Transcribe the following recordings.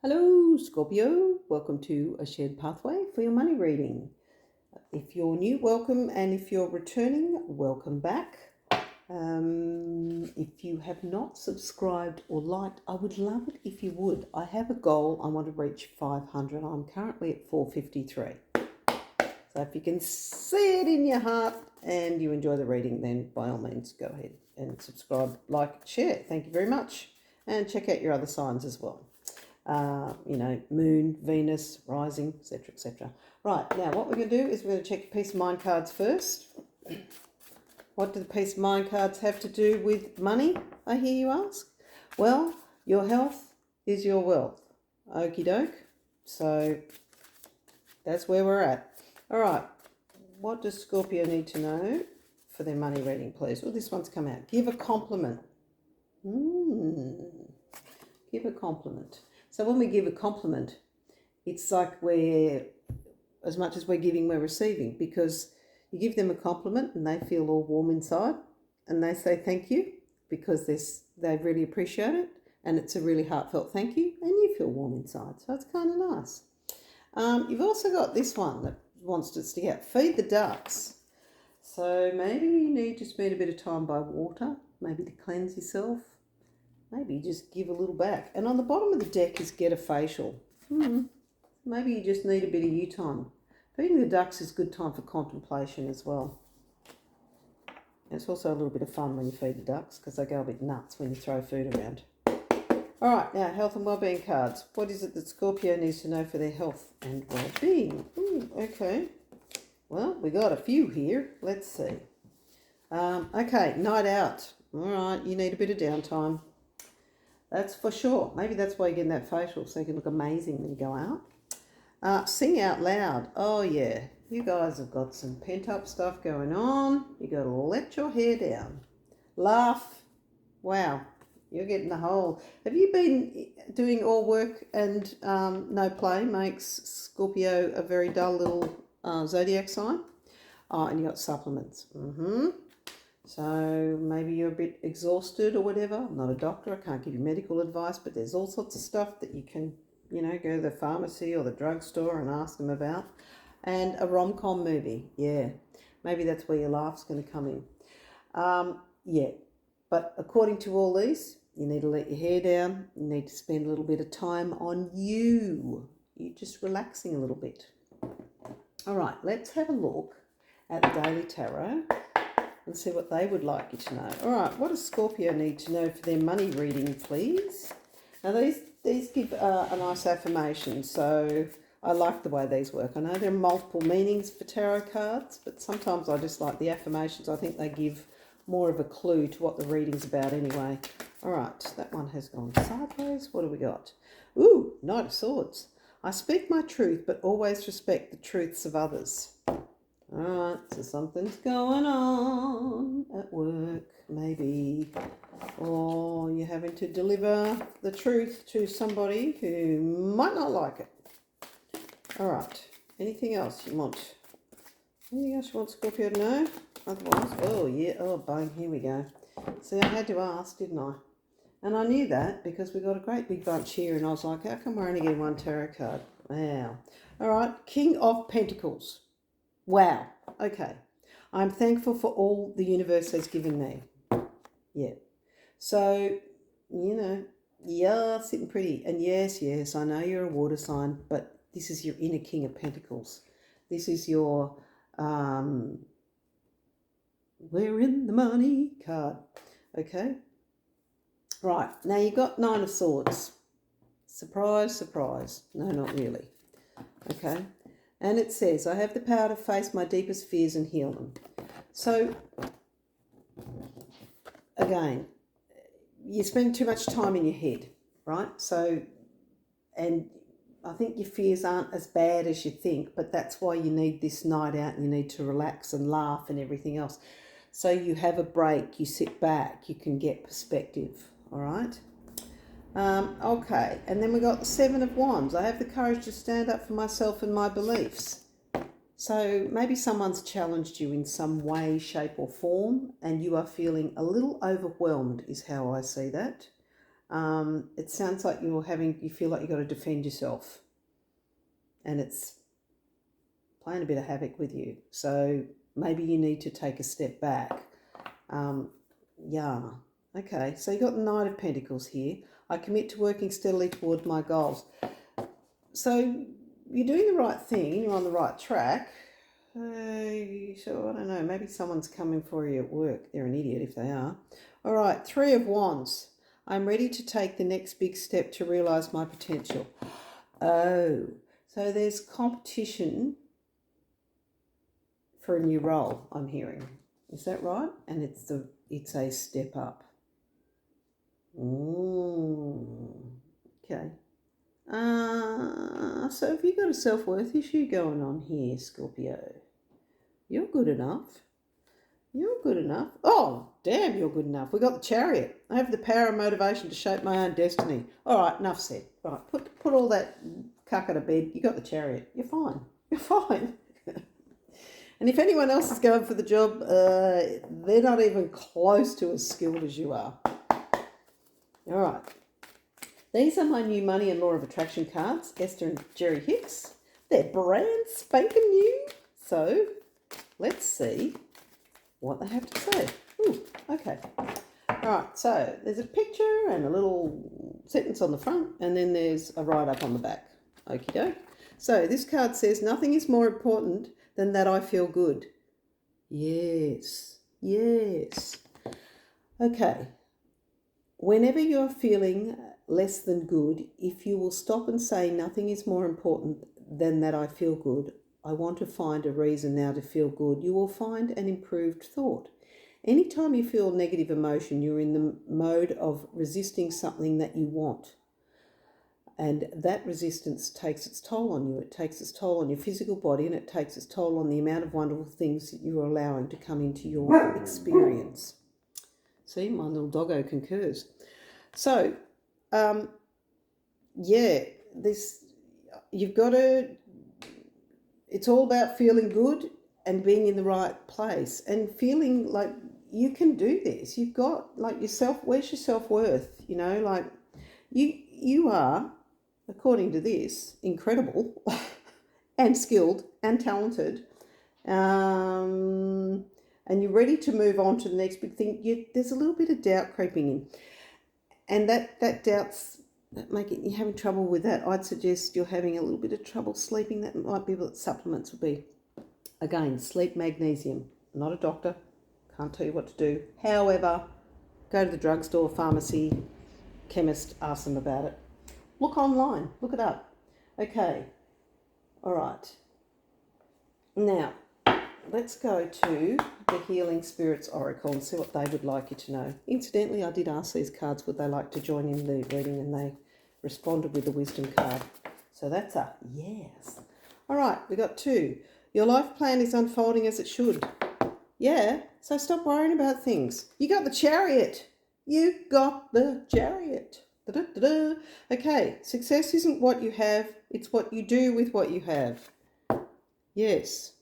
Hello, Scorpio. Welcome to A Shared Pathway for your money reading. If you're new, welcome, and if you're returning, welcome back. If you have not subscribed or liked, I would love it if you would. I have a goal. I want to reach 500. I'm currently at 453. So if you can see it in your heart and you enjoy the reading, then by all means, go ahead and subscribe, like, share. Thank you very much. And check out your other signs as well. Moon, Venus, rising, etc., etc. Right, now what we're going to do is we're going to check your peace of mind cards first. What do the peace of mind cards have to do with money, I hear you ask? Well, your health is your wealth. Okie doke. So that's where we're at. All right, what does Scorpio need to know for their money reading, please? Well, this one's come out. Give a compliment. Give a compliment. So when we give a compliment, it's like as much as we're giving, we're receiving, because you give them a compliment and they feel all warm inside and they say thank you because they really appreciate it and it's a really heartfelt thank you and you feel warm inside. So it's kind of nice. You've also got this one that wants to stick out. Feed the ducks. So maybe you need to spend a bit of time by water, maybe to cleanse yourself. Maybe just give a little back. And on the bottom of the deck is get a facial. Maybe you just need a bit of you time. Feeding the ducks is good time for contemplation as well. And it's also a little bit of fun when you feed the ducks because they go a bit nuts when you throw food around. All right, now health and wellbeing cards. What is it that Scorpio needs to know for their health and wellbeing? Okay. Well, we got a few here. Let's see. Okay, night out. All right, you need a bit of downtime. That's for sure. Maybe that's why you're getting that facial, so you can look amazing when you go out. Sing out loud. Oh, yeah. You guys have got some pent-up stuff going on. You got to let your hair down. Laugh. Wow. You're getting the whole... Have you been doing all work and no play makes Scorpio a very dull little zodiac sign? Oh, and you got supplements. So maybe you're a bit exhausted or whatever. I'm not a doctor. I can't give you medical advice, but there's all sorts of stuff that you can, go to the pharmacy or the drugstore and ask them about. And a rom-com movie. Yeah. Maybe that's where your laugh's going to come in. Yeah. But according to all these, you need to let your hair down. You need to spend a little bit of time on you. You're just relaxing a little bit. All right. Let's have a look at the Daily Tarot and see what they would like you to know. All right, what does Scorpio need to know for their money reading, please? Now, these give a nice affirmation, so I like the way these work. I know there are multiple meanings for tarot cards, but sometimes I just like the affirmations. I think they give more of a clue to what the reading's about anyway. All right, that one has gone sideways. What do we got? Ooh, Knight of Swords. I speak my truth, but always respect the truths of others. Alright, so something's going on at work, maybe, or you're having to deliver the truth to somebody who might not like it. Alright, anything else you want? Anything else you want Scorpio to know? Otherwise, bang, here we go. See, I had to ask, didn't I? And I knew that because we got a great big bunch here and I was like, how come we're only getting one tarot card? Wow. Alright, King of Pentacles. Wow. Okay. I'm thankful for all the universe has given me. Yeah. So, you're sitting pretty. And yes, I know you're a water sign, but this is your inner King of Pentacles. This is your we're in the money card. Okay. Right. Now you've got Nine of Swords. Surprise, surprise. No, not really. Okay. And it says, I have the power to face my deepest fears and heal them. So, again, you spend too much time in your head, right? So, and I think your fears aren't as bad as you think, but that's why you need this night out and you need to relax and laugh and everything else. So you have a break, you sit back, you can get perspective, all right? Okay, and then we got the Seven of Wands. I have the courage to stand up for myself and my beliefs. So maybe someone's challenged you in some way, shape or form, and you are feeling a little overwhelmed is how I see that. It sounds like you feel like you've got to defend yourself, and it's playing a bit of havoc with you. So maybe you need to take a step back. Yeah. Okay, so you got the Knight of Pentacles here. I commit to working steadily toward my goals. So you're doing the right thing, you're on the right track. So I don't know, maybe someone's coming for you at work. They're an idiot if they are. All right, Three of Wands. I'm ready to take the next big step to realise my potential. Oh, so there's competition for a new role, I'm hearing. Is that right? And it's a step up. Okay. So have you got a self-worth issue going on here, Scorpio? You're good enough. You're good enough. Oh, damn, you're good enough. We got the Chariot. I have the power and motivation to shape my own destiny. All right, enough said. Right, put all that cuck to bed. You got the Chariot. You're fine. You're fine. And if anyone else is going for the job, they're not even close to as skilled as you are. All right. These are my new money and law of attraction cards, Esther and Jerry Hicks. They're brand spanking new. So let's see what they have to say. Ooh, okay. All right, so there's a picture and a little sentence on the front, and then there's a write-up on the back. Okie doke. So this card says, nothing is more important than that I feel good. Yes, yes. Okay. Whenever you're feeling less than good, if you will stop and say nothing is more important than that I feel good, I want to find a reason now to feel good, you will find an improved thought. Anytime you feel negative emotion, you're in the mode of resisting something that you want. And that resistance takes its toll on you. It takes its toll on your physical body, and it takes its toll on the amount of wonderful things that you're allowing to come into your experience. See, my little doggo concurs. So, you've got to, it's all about feeling good and being in the right place and feeling like you can do this. You've got, like, where's your self-worth? You know, like, you are, according to this, incredible and skilled and talented. And you're ready to move on to the next big thing. There's a little bit of doubt creeping in. And that doubt's making you having trouble with that. I'd suggest you're having a little bit of trouble sleeping. That might be what supplements would be. Again, sleep magnesium. I'm not a doctor. Can't tell you what to do. However, go to the drugstore, pharmacy, chemist, ask them about it. Look online. Look it up. Okay. All right. Now, let's go to the Healing Spirits Oracle and see what they would like you to know. Incidentally, I did ask these cards would they like to join in the reading, and they responded with the Wisdom card. So that's a yes. All right, we got 2. Your life plan is unfolding as it should. Yeah, so stop worrying about things. You got the Chariot. You got the Chariot. Da-da-da-da. Okay, success isn't what you have, it's what you do with what you have. Yes.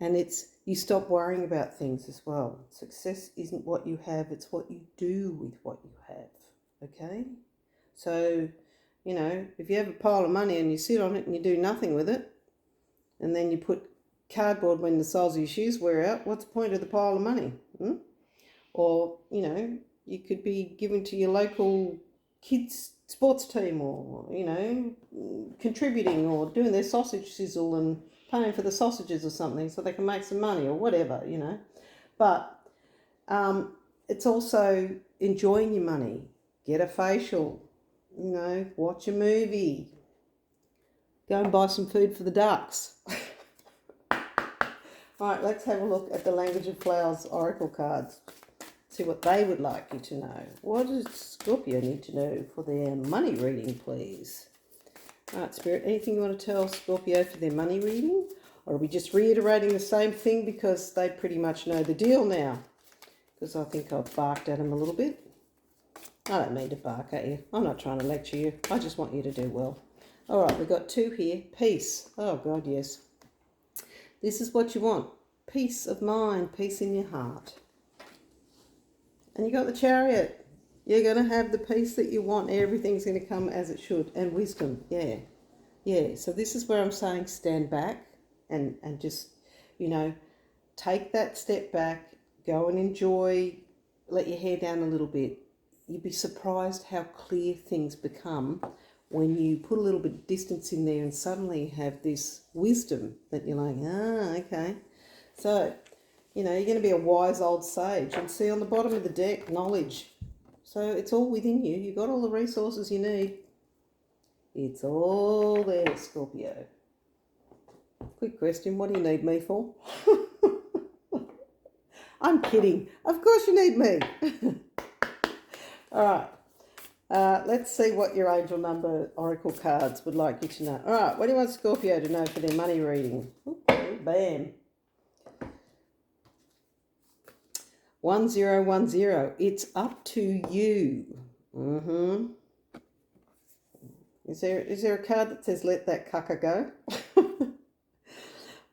And you stop worrying about things as well. Success isn't what you have, it's what you do with what you have. Okay? So, you know, if you have a pile of money and you sit on it and you do nothing with it, and then you put cardboard when the soles of your shoes wear out, what's the point of the pile of money? Or, you know, you could be given to your local kids' sports team, or, you know, contributing or doing their sausage sizzle and paying for the sausages or something so they can make some money or whatever, you know. But it's also enjoying your money. Get a facial, you know, watch a movie, go and buy some food for the ducks. All right, let's have a look at the Language of Flowers Oracle cards. See what they would like you to know. What does Scorpio need to know for their money reading, please? All right, Spirit, anything you want to tell Scorpio for their money reading? Or are we just reiterating the same thing because they pretty much know the deal now? Because I think I've barked at them a little bit. I don't mean to bark at you. I'm not trying to lecture you. I just want you to do well. All right, we've got 2 here. Peace. Oh, God, yes. This is what you want. Peace of mind, peace in your heart. And you got the Chariot. You're going to have the peace that you want. Everything's going to come as it should. And wisdom, yeah. Yeah, so this is where I'm saying stand back and just, take that step back, go and enjoy, let your hair down a little bit. You'd be surprised how clear things become when you put a little bit of distance in there and suddenly have this wisdom that you're like, okay. So, you're going to be a wise old sage. And see on the bottom of the deck, knowledge. So it's all within you. You've got all the resources you need. It's all there, Scorpio. Quick question, what do you need me for? I'm kidding. Of course you need me. All right. Let's see what your angel number oracle cards would like you to know. All right. What do you want Scorpio to know for their money reading? Okay, bam. 1010. It's up to you. Is there a card that says let that cucker go?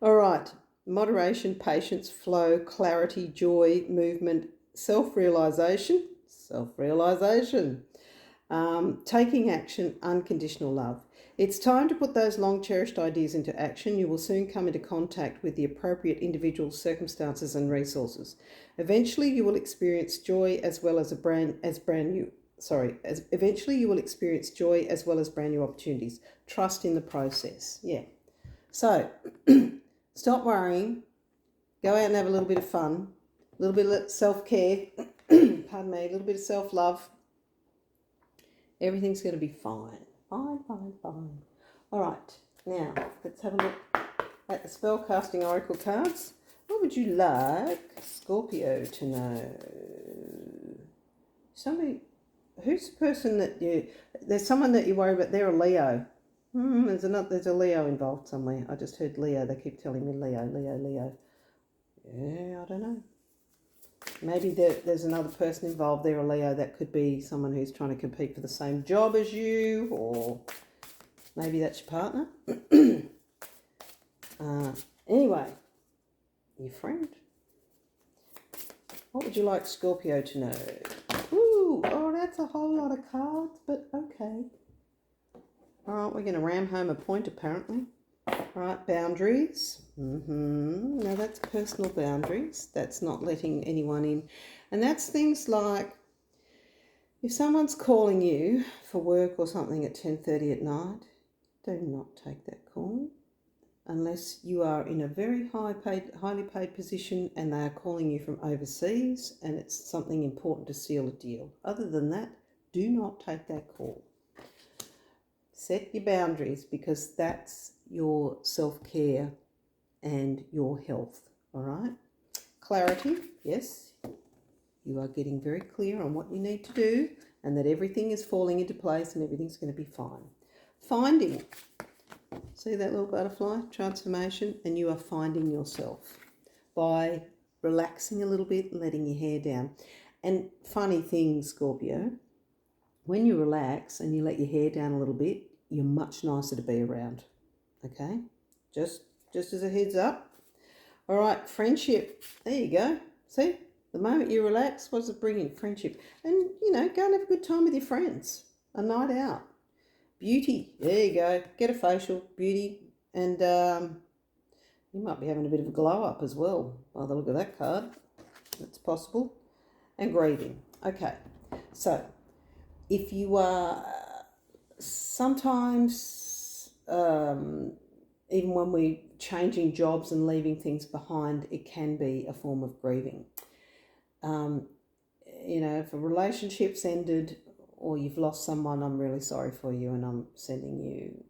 All right. Moderation, patience, flow, clarity, joy, movement, self-realization. Taking action, unconditional love. It's time to put those long-cherished ideas into action. You will soon come into contact with the appropriate individual circumstances and resources. Eventually, you will experience joy as well as eventually you will experience joy as well as brand new opportunities. Trust in the process. Yeah. So, stop worrying. Go out and have a little bit of fun. A little bit of self-care. Pardon me. A little bit of self-love. Everything's going to be fine. Fine. All right. Now, let's have a look at the spellcasting oracle cards. What would you like Scorpio to know? Who's the person there's someone that you worry about, they're a Leo. There's a Leo involved somewhere. I just heard Leo. They keep telling me Leo. Yeah, I don't know. Maybe there's another person involved there, a Leo. That could be someone who's trying to compete for the same job as you, or maybe that's your partner. Anyway, your friend. What would you like Scorpio to know? Ooh, oh, that's a whole lot of cards, but okay. All right, we're going to ram home a point, apparently. All right, boundaries. Now, that's personal boundaries. That's not letting anyone in. And that's things like if someone's calling you for work or something at 10:30 at night, do not take that call unless you are in a very highly paid position and they are calling you from overseas and it's something important to seal a deal. Other than that, do not take that call. Set your boundaries because that's your self-care and your health, all right? Clarity, yes, you are getting very clear on what you need to do and that everything is falling into place and everything's going to be fine. Finding, see that little butterfly? Transformation, and you are finding yourself by relaxing a little bit, letting your hair down. And funny thing, Scorpio, when you relax and you let your hair down a little bit, you're much nicer to be around, okay? Just as a heads up. All right, friendship. There you go. See, the moment you relax, what does it bring in? Friendship. And, go and have a good time with your friends. A night out. Beauty. There you go. Get a facial. Beauty. And you might be having a bit of a glow up as well by the look of that card. That's possible. And grieving. Okay. So, if you are sometimes, even when we're changing jobs and leaving things behind, it can be a form of grieving. If a relationship's ended or you've lost someone, I'm really sorry for you, and I'm sending you,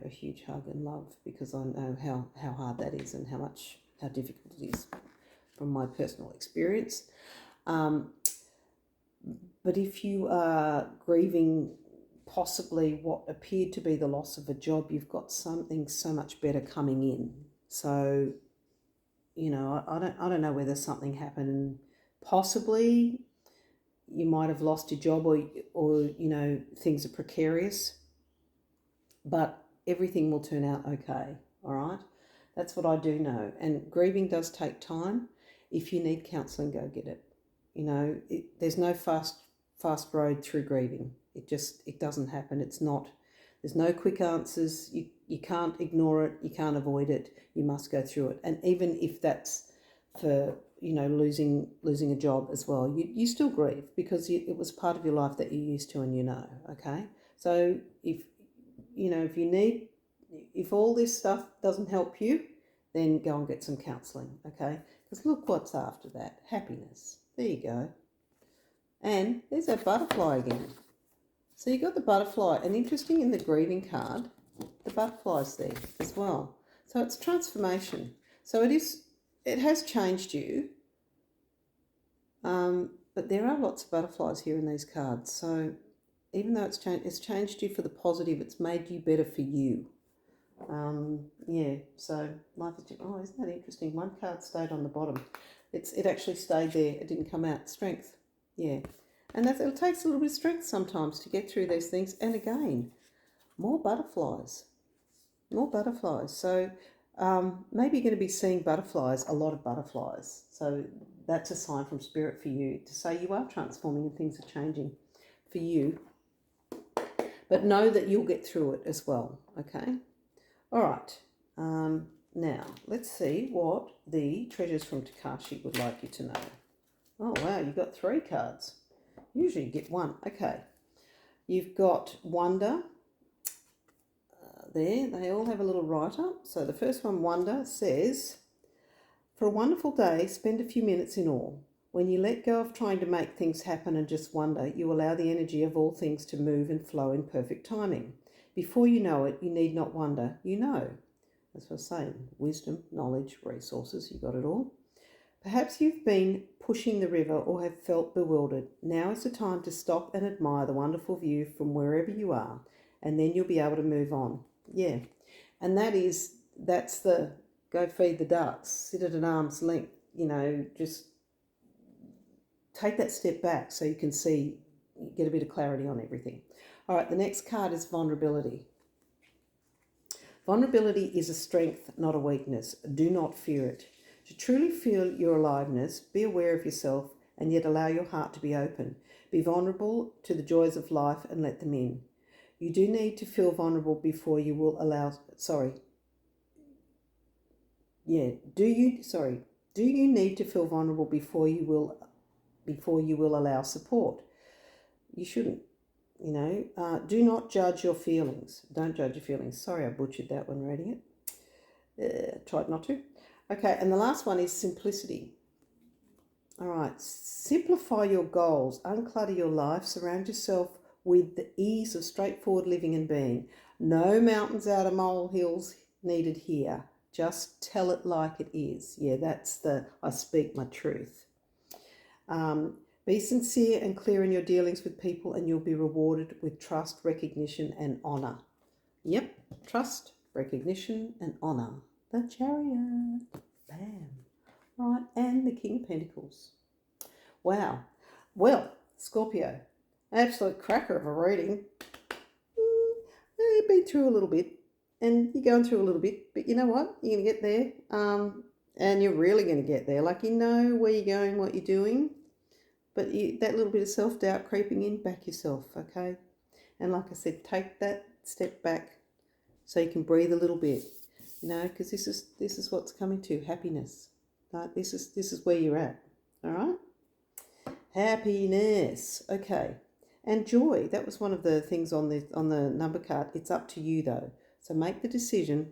a huge hug and love, because I know how hard that is and how difficult it is from my personal experience. But if you are grieving possibly what appeared to be the loss of a job, you've got something so much better coming in. So, I don't know whether something happened and possibly you might have lost your job or things are precarious, but everything will turn out okay, all right? That's what I do know. And grieving does take time. If you need counselling, go get it. There's no fast fast road through grieving. It doesn't happen. It's not. There's no quick answers. You can't ignore it. You can't avoid it. You must go through it. And even if that's for, losing a job as well, you still grieve because it was part of your life that you're used to and okay? So if all this stuff doesn't help you, then go and get some counselling, okay? Because look what's after that, happiness. There you go. And there's that butterfly again. So you got the butterfly, and interesting in the grieving card, the butterfly's there as well. So it's transformation. So it has changed you, but there are lots of butterflies here in these cards. So even though it's changed you for the positive, it's made you better for you. So life is, isn't that interesting? One card stayed on the bottom. It actually stayed there. It didn't come out. Strength. Yeah. And it takes a little bit of strength sometimes to get through these things. And again, more butterflies. More butterflies. So maybe you're going to be seeing butterflies, a lot of butterflies. So that's a sign from Spirit for you to say you are transforming and things are changing for you. But know that you'll get through it as well, okay? All right. Now, let's see what the treasures from Takashi would like you to know. Oh, wow, you've got 3 cards. Usually you get 1. Okay. You've got Wonder. There, they all have a little write-up. So the first one, Wonder, says, for a wonderful day, spend a few minutes in awe. When you let go of trying to make things happen and just wonder, you allow the energy of all things to move and flow in perfect timing. Before you know it, you need not wonder, you know. That's what I was saying. Wisdom, knowledge, resources, you got it all. Perhaps you've been pushing the river or have felt bewildered. Now is the time to stop and admire the wonderful view from wherever you are, and then you'll be able to move on. Yeah. And that's the go feed the ducks, sit at an arm's length, just take that step back so you can see, get a bit of clarity on everything. All right, the next card is vulnerability. Vulnerability is a strength, not a weakness. Do not fear it. To truly feel your aliveness, be aware of yourself and yet allow your heart to be open. Be vulnerable to the joys of life and let them in. You do need to feel vulnerable before you will allow, do you need to feel vulnerable before you will allow support? You shouldn't. Do not judge your feelings. Don't judge your feelings. Sorry, I butchered that when reading it. Tried not to. Okay, and the last one is simplicity. All right, simplify your goals, unclutter your life, surround yourself with the ease of straightforward living and being. No mountains out of molehills needed here. Just tell it like it is. Yeah, that's I speak my truth. Be sincere and clear in your dealings with people and you'll be rewarded with trust, recognition and honour. Yep, trust, recognition and honour. The Chariot. Bam. Right, and the King of Pentacles. Wow. Well, Scorpio, absolute cracker of a reading. You've been through a little bit and you're going through a little bit, but you know what? You're going to get there and you're really going to get there. Like you know where you're going, what you're doing. But that little bit of self-doubt creeping in, back yourself, okay? And like I said, take that step back so you can breathe a little bit, because this is what's coming to happiness. Right? This is where you're at, all right? Happiness, okay. And joy, that was one of the things on the number card. It's up to you though. So make the decision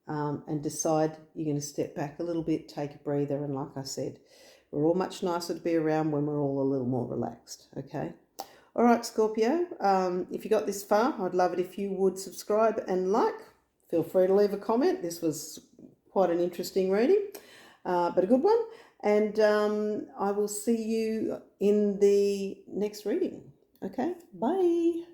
and decide you're going to step back a little bit, take a breather, and like I said, we're all much nicer to be around when we're all a little more relaxed, okay? All right, Scorpio, if you got this far, I'd love it if you would subscribe and like. Feel free to leave a comment. This was quite an interesting reading, but a good one. And I will see you in the next reading, okay? Bye.